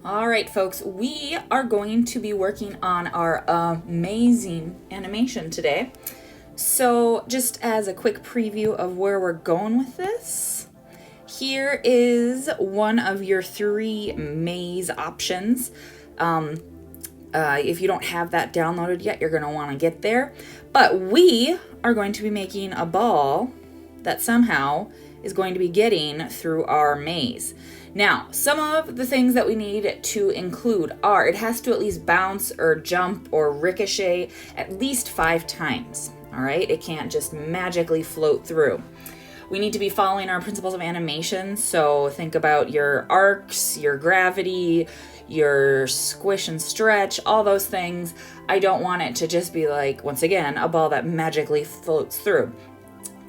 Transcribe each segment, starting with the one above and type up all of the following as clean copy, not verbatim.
All right, folks, we are going to be working on our amazing animation today. So just as a quick preview of where we're going with this, here is one of your 3 maze options. If you don't have that downloaded yet, you're going to want to get there. But we are going to be making a ball that somehow is going to be getting through our maze. Now, some of the things that we need to include are it has to at least bounce or jump or ricochet at least 5 times. All right, it can't just magically float through. We need to be following our principles of animation. So think about your arcs, your gravity, your squish and stretch, all those things. I don't want it to just be like, once again, a ball that magically floats through.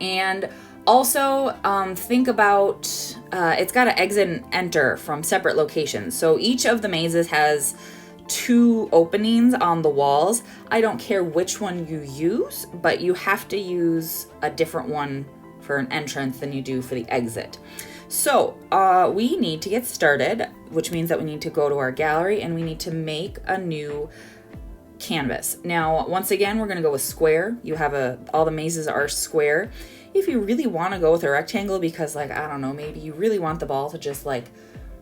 And also, think about, it's got to exit and enter from separate locations. So each of the mazes has 2 openings on the walls. I don't care which one you use, but you have to use a different one for an entrance than you do for the exit. So we need to get started, which means that we need to go to our gallery and we need to make a new canvas. Now, once again, we're going to go with square. You have all the mazes are square. If you really want to go with a rectangle because, like, I don't know, maybe you really want the ball to just like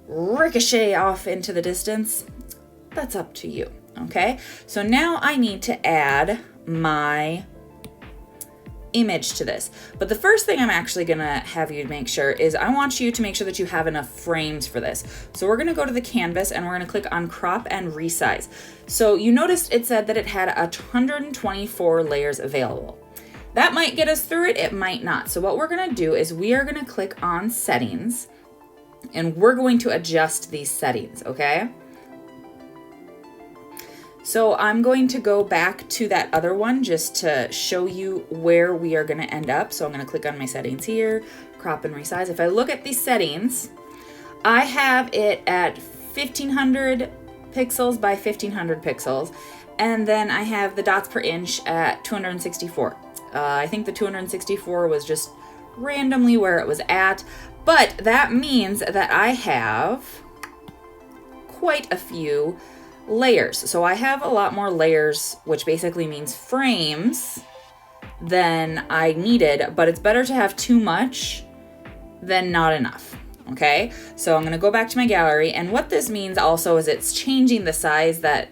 ricochet off into the distance, that's up to you. Okay, so now I need to add my image to this. But the first thing I'm actually gonna have you make sure is I want you to make sure that you have enough frames for this. So we're gonna go to the canvas and we're gonna click on crop and resize. So you noticed it said that it had 124 layers available. That might get us through it, it might not. So what we're gonna do is we are gonna click on settings and we're going to adjust these settings, okay? So I'm going to go back to that other one just to show you where we are going to end up. So I'm going to click on my settings here, crop and resize. If I look at these settings, I have it at 1500 pixels by 1500 pixels. And then I have the dots per inch at 264. I think the 264 was just randomly where it was at, but that means that I have quite a few layers. So I have a lot more layers, which basically means frames, than I needed, but it's better to have too much than not enough. Okay, so I'm going to go back to my gallery, and what this means also is it's changing the size that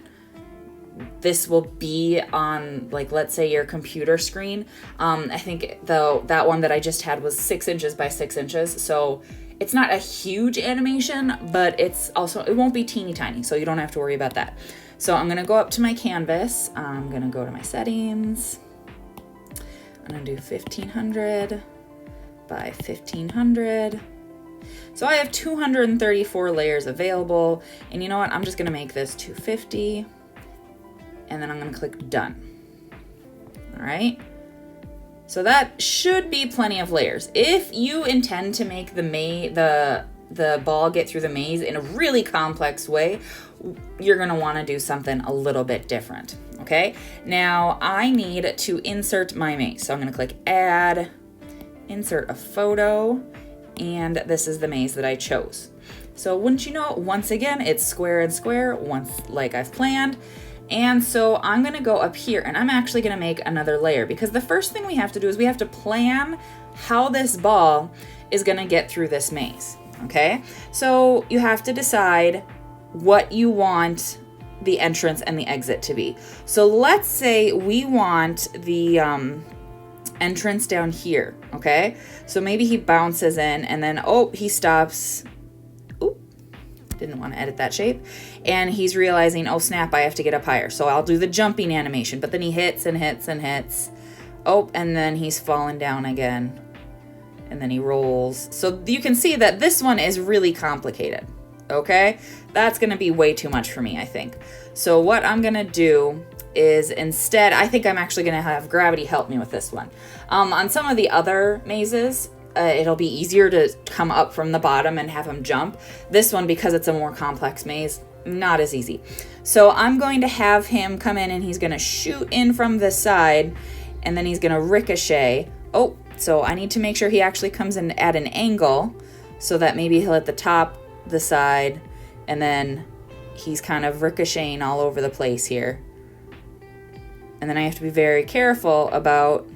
this will be on, like, let's say your computer screen. I think though that one that I just had was 6 inches by 6 inches, so it's not a huge animation, but it's also, it won't be teeny tiny, so you don't have to worry about that. So I'm gonna go up to my canvas. I'm gonna go to my settings. I'm gonna do 1500 by 1500. So I have 234 layers available, and you know what? I'm just gonna make this 250, and then I'm gonna click done. All right. So that should be plenty of layers. If you intend to make the ball get through the maze in a really complex way, you're gonna wanna do something a little bit different, okay? Now, I need to insert my maze. So I'm gonna click add, insert a photo, and this is the maze that I chose. So wouldn't you know, once again, it's square and square, once like I've planned. And so I'm gonna go up here and I'm actually gonna make another layer, because the first thing we have to do is we have to plan how this ball is gonna get through this maze, okay? So you have to decide what you want the entrance and the exit to be. So let's say we want the entrance down here, okay? So maybe he bounces in and then, oh, he stops. Didn't want to edit that shape. And he's realizing, oh snap, I have to get up higher. So I'll do the jumping animation, but then he hits and hits and hits. Oh, and then he's falling down again. And then he rolls. So you can see that this one is really complicated, okay? That's gonna be way too much for me, I think. So what I'm gonna do is instead, I think I'm actually gonna have Gravity help me with this one. On some of the other mazes, it'll be easier to come up from the bottom and have him jump. This one, because it's a more complex maze, not as easy. So I'm going to have him come in and he's going to shoot in from this side and then he's going to ricochet. Oh, so I need to make sure he actually comes in at an angle so that maybe he'll hit the top, the side, and then he's kind of ricocheting all over the place here. And then I have to be very careful about,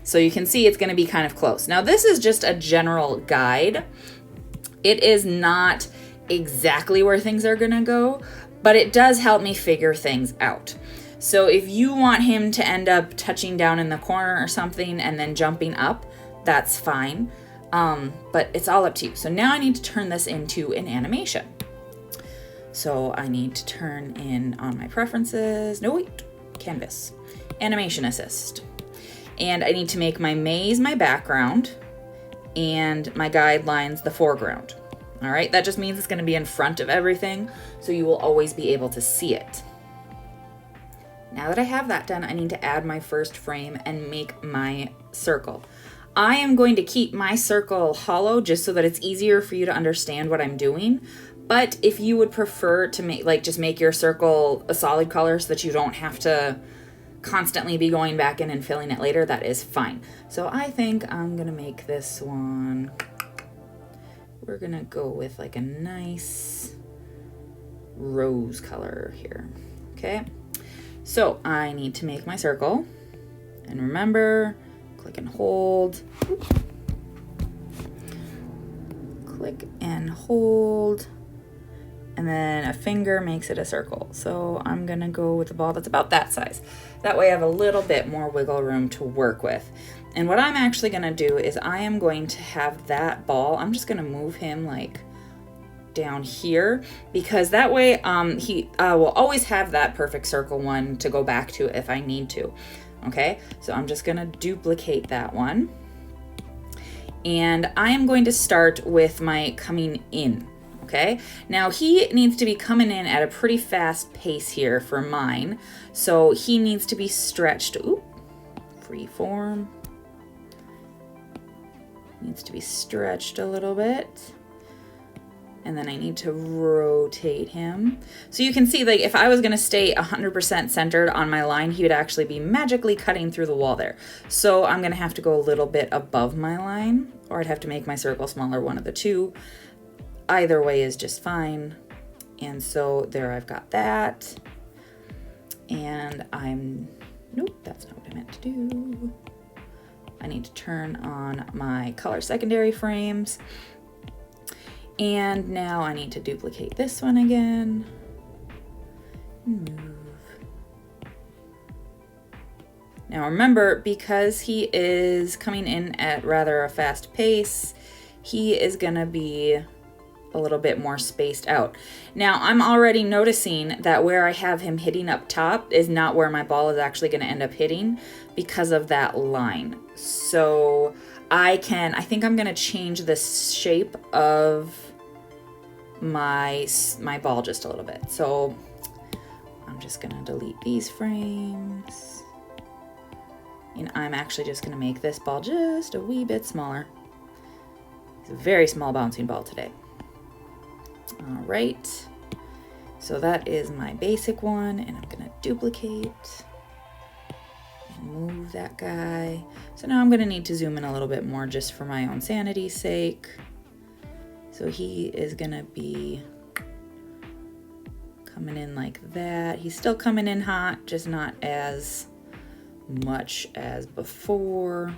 so you can see it's going to be kind of close. Now this is just a general guide. It is not exactly where things are going to go, but it does help me figure things out. So if you want him to end up touching down in the corner or something and then jumping up, that's fine. But it's all up to you. So now I need to turn this into an animation. So I need to turn in on my preferences. No, wait, canvas, animation assist. And I need to make my maze my background and my guidelines the foreground. All right, that just means it's going to be in front of everything, so you will always be able to see it. Now that I have that done, I need to add my first frame and make my circle. I am going to keep my circle hollow just so that it's easier for you to understand what I'm doing. But if you would prefer to make, just make your circle a solid color so that you don't have to constantly be going back in and filling it later, that is fine. So I think I'm gonna make this one, we're gonna go with like a nice rose color here, okay? So I need to make my circle, and remember, click and hold, click and hold, and then a finger makes it a circle. So I'm gonna go with a ball that's about that size. That way I have a little bit more wiggle room to work with. And what I'm actually gonna do is I am going to have that ball, I'm just gonna move him like down here, because that way he will always have that perfect circle one to go back to if I need to. Okay, so I'm just gonna duplicate that one. And I am going to start with my coming in. Okay, now he needs to be coming in at a pretty fast pace here for mine. So he needs to be stretched, free form. Needs to be stretched a little bit. And then I need to rotate him. So you can see, like, if I was gonna stay 100% centered on my line, he would actually be magically cutting through the wall there. So I'm gonna have to go a little bit above my line, or I'd have to make my circle smaller, one of the two. Either way is just fine. And so there I've got that. And nope, that's not what I meant to do. I need to turn on my color secondary frames. And now I need to duplicate this one again. Move. Now remember, because he is coming in at rather a fast pace, he is gonna be a little bit more spaced out. Now I'm already noticing that where I have him hitting up top is not where my ball is actually gonna end up hitting because of that line. So I think I'm gonna change the shape of my ball just a little bit. So I'm just gonna delete these frames. And I'm actually just gonna make this ball just a wee bit smaller. It's a very small bouncing ball today. All right, so that is my basic one, and I'm gonna duplicate and move that guy. So now I'm gonna need to zoom in a little bit more just for my own sanity's sake. So he is gonna be coming in like that. He's still coming in hot, just not as much as before.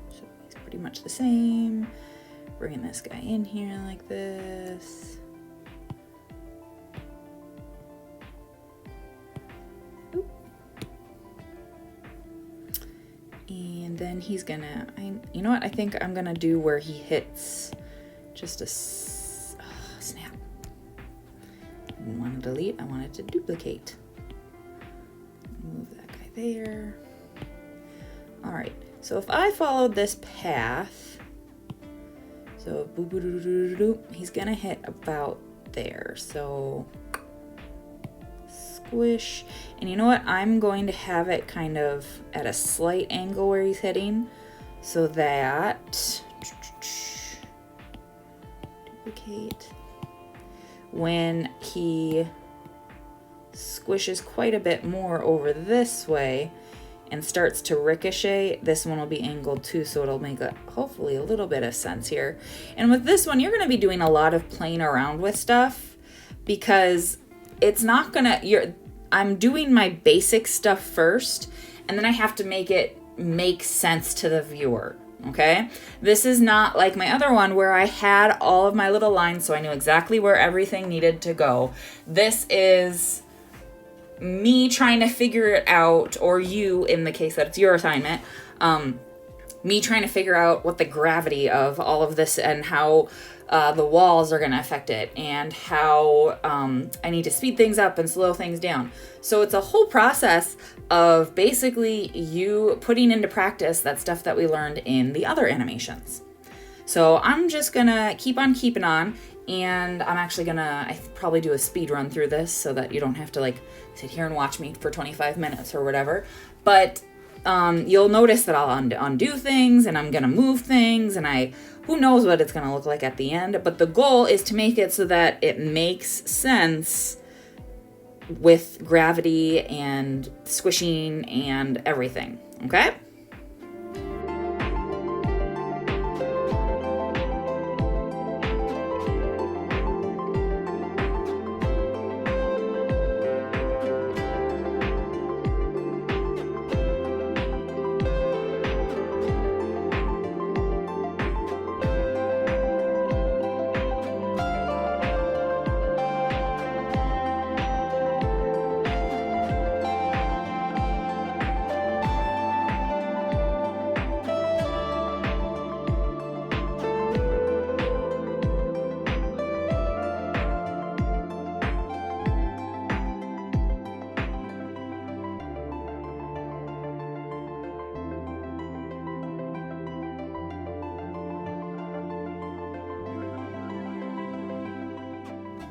So he's pretty much the same. Bringing this guy in here like this. And then he's gonna, you know what? I think I'm gonna do where he hits just a snap. I didn't want to delete, I wanted to duplicate. Move that guy there. All right, so if I followed this path, so he's gonna hit about there. So squish. And you know what? I'm going to have it kind of at a slight angle where he's hitting, so that duplicate when he squishes quite a bit more over this way and starts to ricochet, this one will be angled too, so it'll make hopefully a little bit of sense here. And with this one, you're going to be doing a lot of playing around with stuff, because it's not gonna, I'm doing my basic stuff first, and then I have to make it make sense to the viewer. Okay, this is not like my other one where I had all of my little lines, so I knew exactly where everything needed to go. This is me trying to figure it out, or you, in the case that it's your assignment, me trying to figure out what the gravity of all of this and how the walls are going to affect it, and how I need to speed things up and slow things down. So it's a whole process of basically you putting into practice that stuff that we learned in the other animations. So I'm just going to keep on keeping on, and I'm actually going to probably do a speed run through this so that you don't have to like sit here and watch me for 25 minutes or whatever. But you'll notice that I'll undo things, and I'm going to move things, and who knows what it's going to look like at the end. But the goal is to make it so that it makes sense with gravity and squishing and everything. Okay?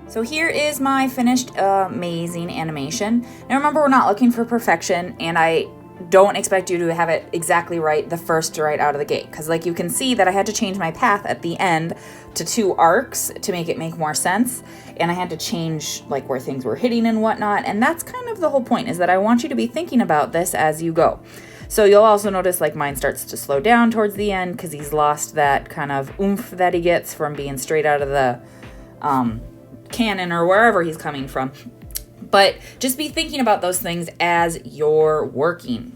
So here is my finished amazing animation. Now remember, we're not looking for perfection, and I don't expect you to have it exactly right the first right out of the gate, because like you can see that I had to change my path at the end to 2 arcs to make it make more sense, and I had to change like where things were hitting and whatnot, and that's kind of the whole point, is that I want you to be thinking about this as you go. So you'll also notice like mine starts to slow down towards the end because he's lost that kind of oomph that he gets from being straight out of the cannon or wherever he's coming from. But just be thinking about those things as you're working,